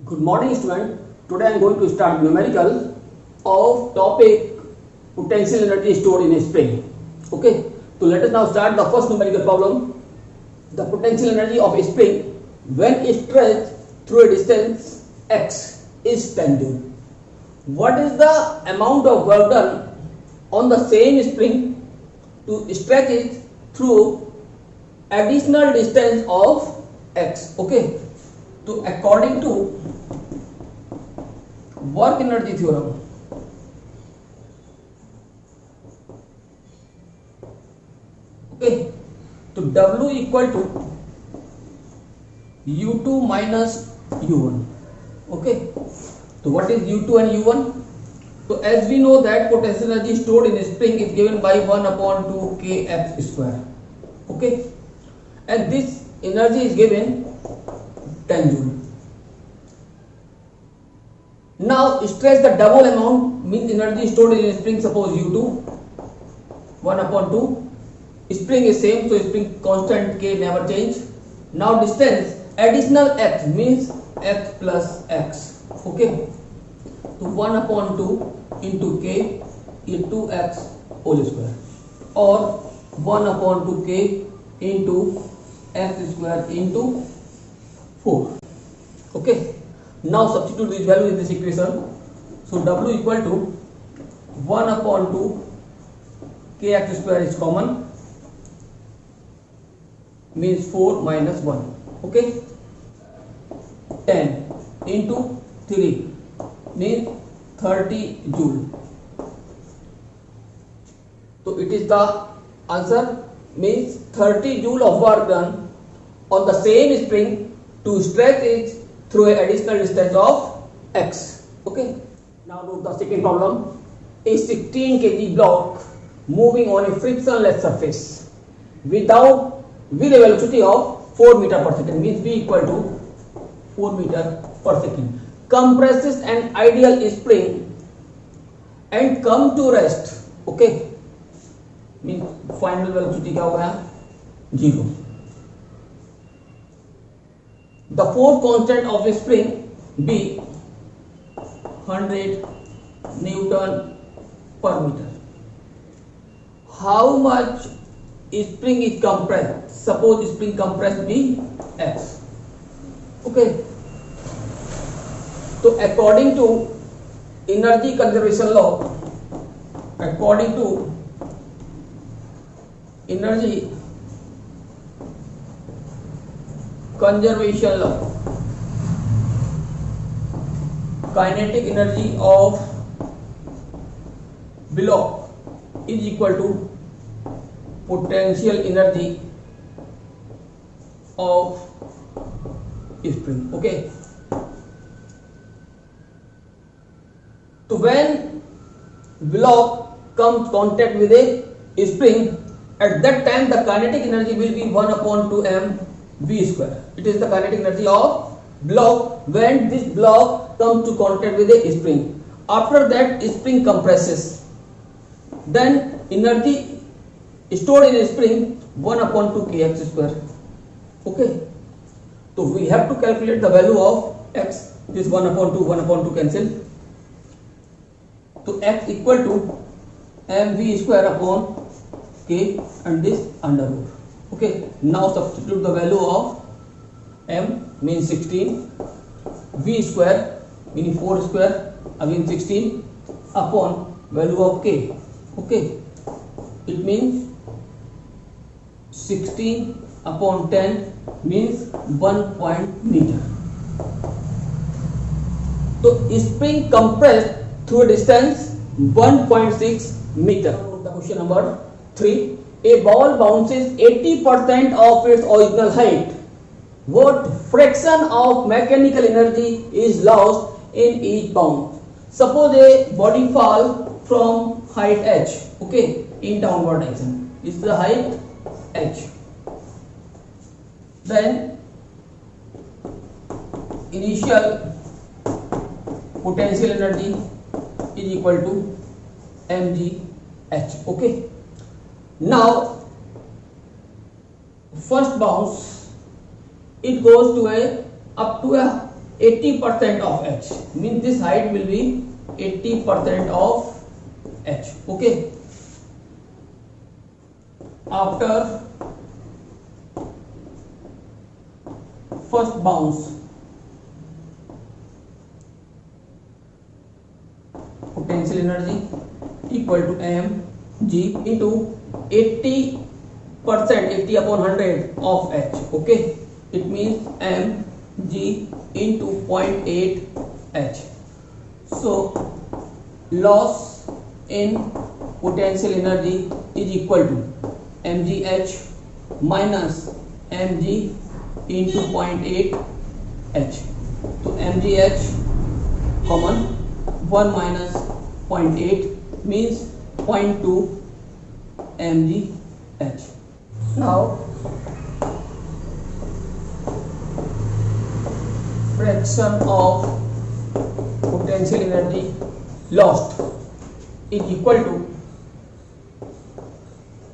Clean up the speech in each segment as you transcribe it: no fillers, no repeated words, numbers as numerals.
Good morning student. Today I am going to start numerical of topic potential energy stored in a spring. Okay. So let us now start the first numerical problem. The potential energy of a spring when stretched through a distance x is 10 joule. What is the amount of work done on the same spring to stretch it through additional distance of x? Okay. So according to work energy theorem, okay, so W equal to U2 minus U1. Okay, so what is U2 and U1? So as we know that potential energy stored in a spring is given by 1 upon 2 kF square. Okay, and this energy is given 10 joule. Now stretch the double amount, means energy stored in a spring. Suppose U2 1 upon 2, spring is same, so spring constant K never change. Now distance additional x means x plus x. Okay, so 1 upon 2 into K is 2x whole square, or 1 upon 2K into x square into 4. Okay, now substitute this value in this equation. So W equal to 1 upon 2 kx square is common, means 4 minus 1. Okay, 10 into 3 means 30 joule. So it is the answer, means 30 joule of work done on the same spring to stretch it through an additional distance of x. Okay, now look the second problem. A 16 kg block moving on a frictionless surface with a velocity of 4 meter per second, means v equal to 4 meter per second, compresses an ideal spring and come to rest. Okay, means final velocity क्या हो गया 0. The force constant of a spring be 100 Newton per meter. How much spring is compressed? Suppose spring compressed be x. Okay, so according to energy conservation law, according to energy conservation law, kinetic energy of block is equal to potential energy of spring. Okay, so when block comes contact with a spring, at that time the kinetic energy will be 1 upon 2 m v square. It is the kinetic energy of block when this block comes to contact with a spring. After that spring compresses, then energy stored in a spring 1 upon 2 kx square. Okay, so we have to calculate the value of x. This 1 upon 2 cancel. So x equal to mv square upon k and this under root. Okay, now substitute the value of m, means 16, v square meaning 4 square again 16 upon value of k. Okay, it means 16 upon 10 means 1 meter. So spring compressed through a distance 1.6 meter. The question number 3. A ball bounces 80% of its original height. What fraction of mechanical energy is lost in each bounce? Suppose a body fall from height h, okay, in downward direction. This is the height h. Then initial potential energy is equal to mgh. Okay, now first bounce it goes to a up to a 80% of h, means this height will be 80% of h. Okay, after first bounce, potential energy equal to mg into 80%, 80 upon 100 of h. Okay, it means mg into 0.8 h. So loss in potential energy is equal to mgh minus mg into 0.8 h. So mgh common, 1 minus 0.8 means 0.2 mgh. Now fraction of potential energy lost is equal to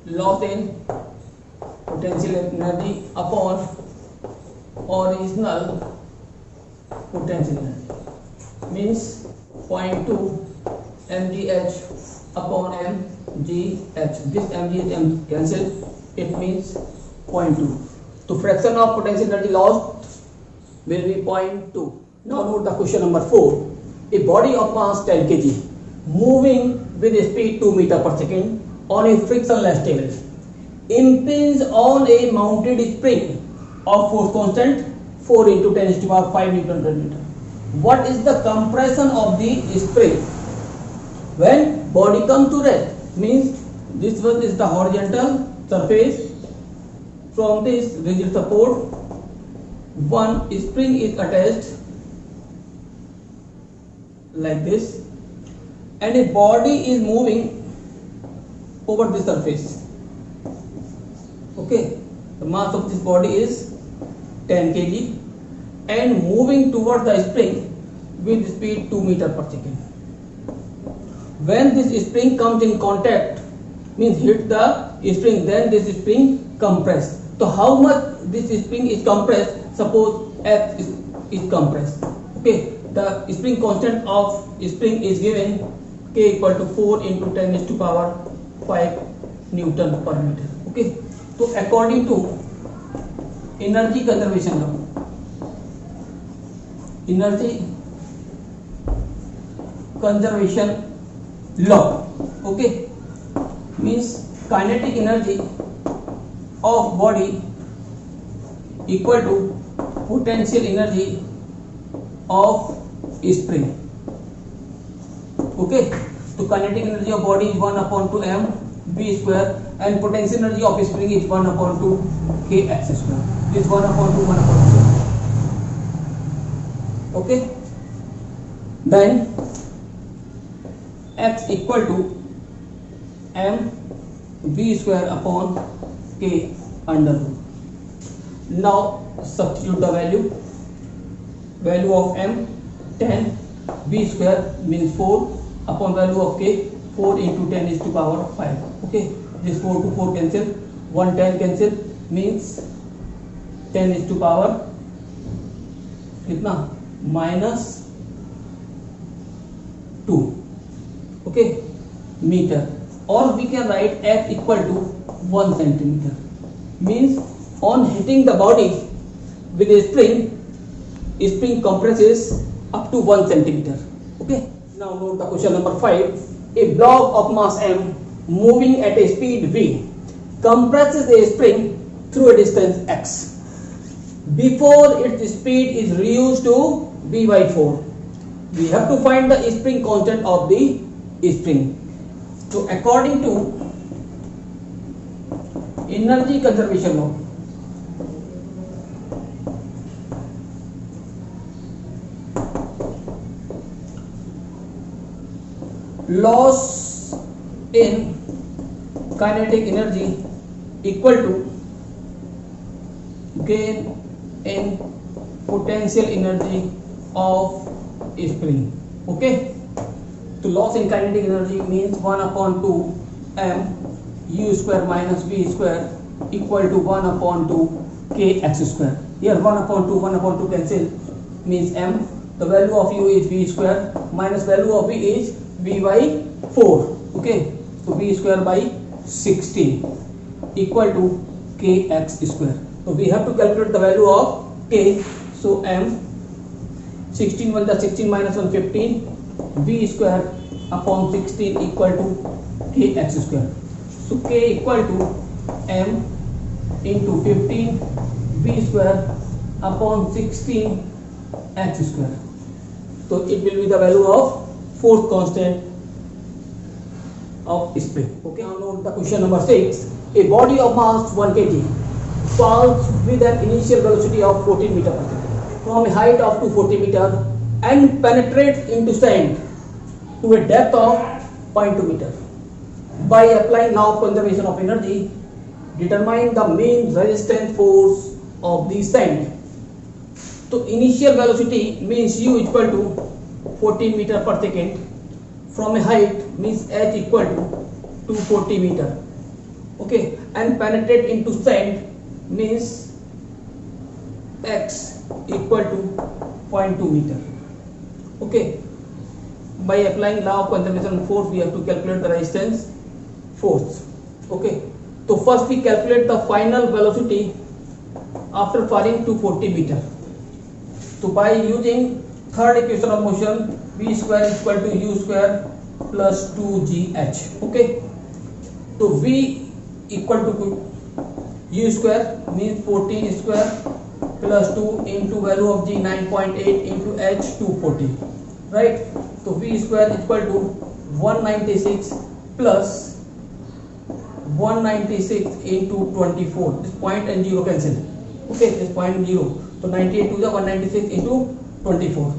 loss in potential energy upon original potential energy, means 0.2 mgh upon mgh. This mgh cancel, it means 0.2. So fraction of potential energy lost will be 0.2. Now note the question number 4. A body of mass 10 kg moving with a speed 2 meter per second on a frictionless table impinges on a mounted spring of force constant 4 into 10 to the power 5 Newton per meter. What is the compression of the spring when body comes to rest? Means this one is the horizontal surface. From this rigid support, one spring is attached like this, and a body is moving over the surface. Okay, the mass of this body is 10 kg and moving towards the spring with speed 2 meter per second. When this spring comes in contact, means hit the spring, then this spring compress. So how much this spring is compressed? Suppose F is compressed. Okay, the spring constant of spring is given K equal to 4 into 10 to the power 5 Newton per meter. Okay, so according to energy conservation law, okay, means kinetic energy of body equal to potential energy of spring. Okay, so kinetic energy of body is 1 upon 2 m v square and potential energy of spring is 1 upon 2 k x square. This 1 upon 2, 1 upon 2. Okay, then x equal to m v square upon k under root. Now substitute the value of m 10, v square means 4 upon value of k 4 into 10 is to power 5. Okay, this 4 to 4 cancel, 1 10 cancel, means 10 is to power कितना minus 2. Okay, meter, or we can write f equal to 1 centimeter, means on hitting the body with a spring compresses up to 1 centimeter. Okay, now note the question number 5. A block of mass m moving at a speed v compresses a spring through a distance x before its speed is reduced to v by 4. We have to find the spring constant of the spring. So according to energy conservation law, loss in kinetic energy equal to gain in potential energy of spring. Okay, so loss in kinetic energy means 1 upon 2 m u square minus v square equal to 1 upon 2 k x square. Here 1 upon 2 cancel, means m, the value of u is v square minus value of v is v by 4. Okay, so v square by 16 equal to kx square. So we have to calculate the value of k. So m 16 1 the 16 minus 1 15 v square upon 16 equal to kx square. So k equal to m into 15 v square upon 16 x square. So it will be the value of fourth constant of spring. Okay, now note the question number 6. A body of mass 1 kg falls with an initial velocity of 14 meter per second from a height of 240 meter and penetrates into sand to a depth of 0.2 meter. By applying law of conservation of energy, determine the mean resistance force of the sand. So initial velocity means u equal to 14 meter per second, from a height means h equal to 240 meter. Okay, and penetrate into sand means x equal to 0.2 meter. Okay, by applying law of conservation of force we have to calculate the resistance force. Okay, so first we calculate the final velocity after falling to 40 meter. So by using third equation of motion, v square is equal to u square plus 2gh. Okay, so v equal to u square means 14 square plus 2 into value of g 9.8 into h 240, right? So v square is equal to 196 plus 196 into 24. This point and 0 cancel. Okay, this point and 0. So 98 to the 196 into 24.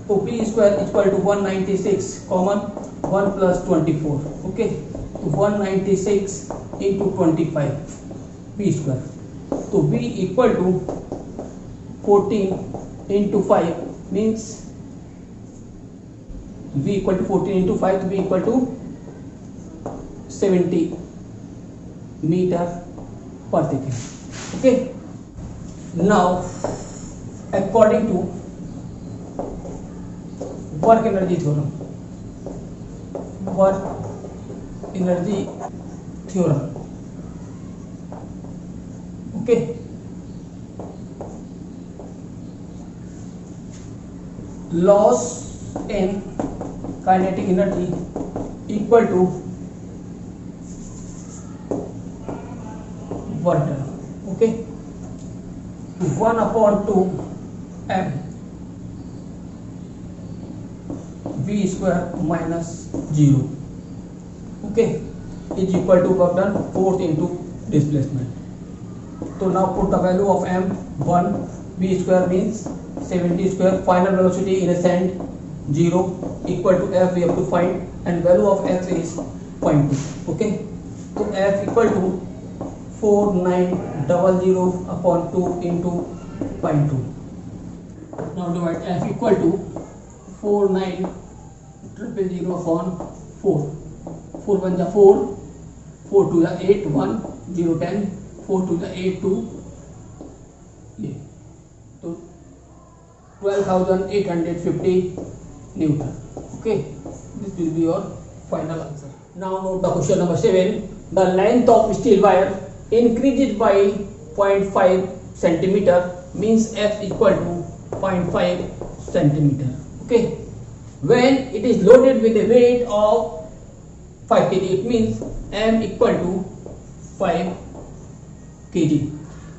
So p square is equal to 196 common 1 plus 24. Okay, so 196 into 25 p square. So v equal to 14 into 5 means v equal to 14 into 5 to be equal to 70 meter per second. Okay, now according to work energy theorem, okay, loss in kinetic energy equal to work done. Okay, 1 upon 2 m v square minus 0, okay, is equal to work done force into displacement. So now put the value of m 1, v square means 70 square, final velocity in a sand 0 equal to f we have to find, and value of x is 0.2. Okay, so f equal to 4900 upon 2 into 0.2. Now divide f equal to 4900 upon 4. 4 1 is 4, 4 2 is 8, 1 0 10, 4 2 is 8 2. Yeah. So 12,850 Newton. Okay, this will be your final answer. Now note the question number 7. The length of steel wire increases by 0.5 centimeter means f equal to 0.5 centimeter. Okay, when it is loaded with a weight of 5 kg, it means m equal to 5 kg.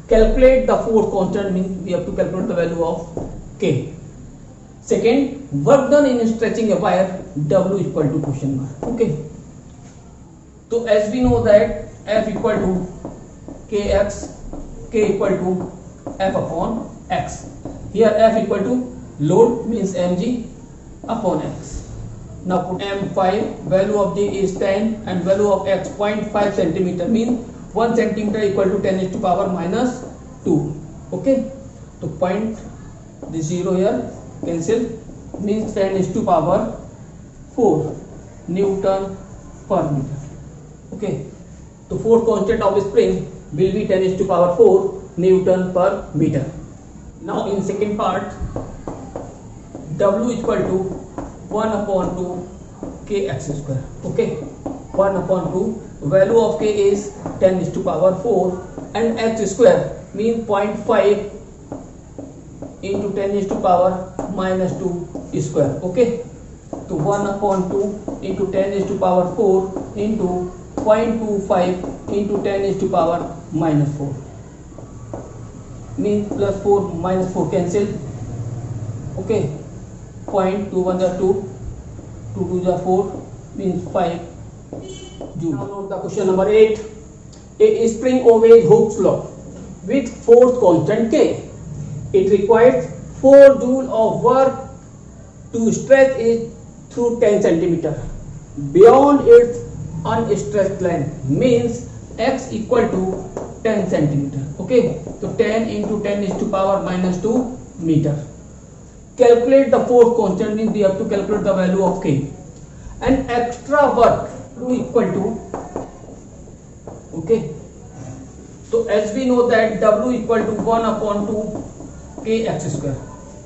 Calculate the force constant, means we have to calculate the value of k. Second, work done in stretching a wire, w equal to question mark. Okay, so as we know that f equal to kx, k equal to f upon x. Here f equal to load means mg upon x. Now put m5, value of g is 10 and value of x 0.5 centimeter, means 1 centimeter equal to 10 to the power minus 2. Okay, so point this 0 here cancel, means 10 to the power 4 Newton per meter. Okay, so force constant of spring will be 10 to the power 4 Newton per meter. Now in second part W equal to 1 upon 2 k x square. Okay, 1 upon 2. Value of k is 10 is to power 4 and x square means 0.5 into 10 is to power minus 2 square. Okay, so 1 upon 2 into 10 is to power 4 into 0.25 into 10 is to power minus 4 means plus 4 minus 4 cancel. Okay, 0.21 is 2, 2 2 is 4 means 5 joule. Now note the question number 8. A spring obeys Hooke's law with force constant K. It requires 4 joule of work to stretch it through 10 centimeter beyond its unstretched length, means x equal to 10 centimeter. Okay, so 10 into 10 is to power minus 2 meter. Calculate the force constant, means we have to calculate the value of k. And extra work equal to, okay, so as we know that W equal to 1 upon 2 k x square,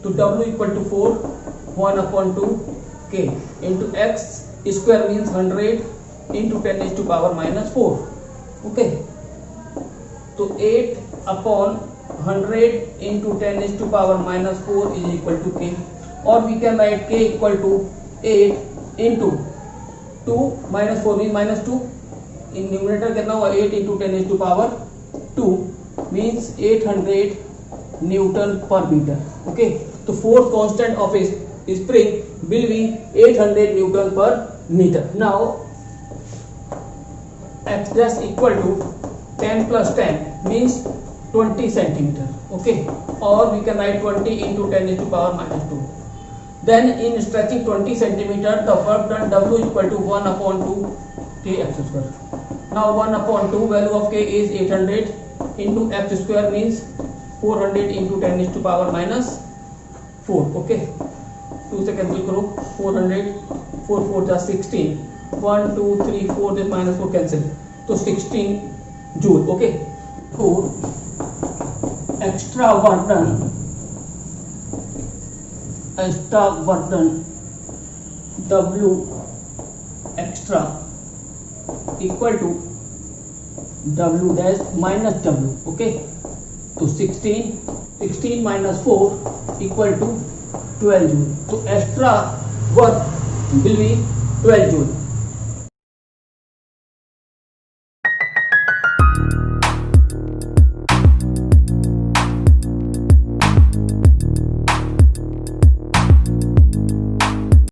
so W equal to 4 1 upon 2 k into x square means 100 into 10 is to power minus 4. Okay, so 8 upon 100 into 10 is to power minus 4 is equal to k, or we can write k equal to 8 into 2 minus 4 means minus 2 in numerator कितना हुआ 8 into 10 is to power 2 means 800 Newton per meter. Okay, so force constant of a spring will be 800 Newton per meter. Now x dash equal to 10 plus 10 means 20 centimeter. Okay, or we can write 20 into 10 is to power minus 2. Then in stretching 20 centimeter, the work done W equal to 1 upon 2 k x square. Now 1 upon 2 value of k is 800 into x square means 400 into 10 is to power minus 4. Okay, 2 से cancel करो 400 4 4 just 16 1 2 3 4 this minus 4 cancel तो 16 joule. Okay, for extra work done W extra equal to W dash minus W. Okay, तो 16 minus 4 equal to 12 joule. So extra work will be 12 joule.